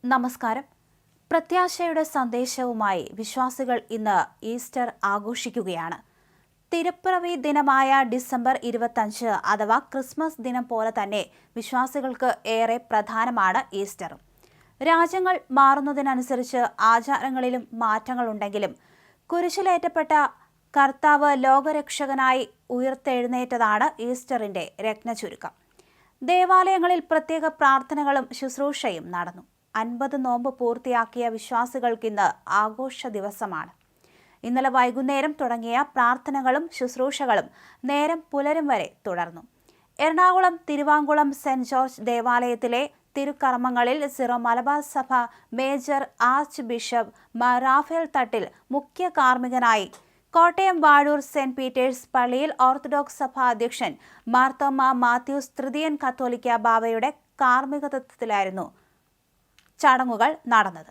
നമസ്കാരം. പ്രത്യാശയുടെ സന്ദേശവുമായി വിശ്വാസികൾ ഇന്ന് ഈസ്റ്റർ ആഘോഷിക്കുകയാണ്. തിരുപ്പിറവി ദിനമായ ഡിസംബർ 25 അഥവാ ക്രിസ്മസ് ദിനം പോലെ തന്നെ വിശ്വാസികൾക്ക് ഏറെ പ്രധാനമാണ് ഈസ്റ്റർ. രാജ്യങ്ങൾ മാറുന്നതിനനുസരിച്ച് ആചാരങ്ങളിലും മാറ്റങ്ങളുണ്ടെങ്കിലും കുരിശിലേറ്റപ്പെട്ട കർത്താവ് ലോകരക്ഷകനായി ഉയർത്തെഴുന്നേറ്റതാണ് ഈസ്റ്ററിന്റെ രത്നചുരുക്കം. ദേവാലയങ്ങളിൽ പ്രത്യേക പ്രാർത്ഥനകളും ശുശ്രൂഷയും നടന്നു. 50 നോമ്പ് പൂർത്തിയാക്കിയ വിശ്വാസികൾക്കിന്ന് ആഘോഷ ദിവസമാണ്. ഇന്നലെ വൈകുന്നേരം തുടങ്ങിയ പ്രാർത്ഥനകളും ശുശ്രൂഷകളും നേരം പുലരും വരെ തുടർന്നു. എറണാകുളം തിരുവാങ്കുളം സെന്റ് ജോർജ് ദേവാലയത്തിലെ തിരുക്കർമ്മങ്ങളിൽ സിറോ മലബാർ സഭ major archbishop Mar Raphael Thattil മുഖ്യ കാർമ്മികനായി, കോട്ടയം വാഴൂർ സെന്റ് പീറ്റേഴ്സ് പള്ളിയിൽ ഓർത്തഡോക്സ് സഭ അധ്യക്ഷൻ മാർത്തോമാ മാത്യൂസ് തൃതീയൻ കത്തോലിക്ക ബാവയുടെ കാർമ്മികത്വത്തിലായിരുന്നു ചടങ്ങുകൾ നടന്നത്.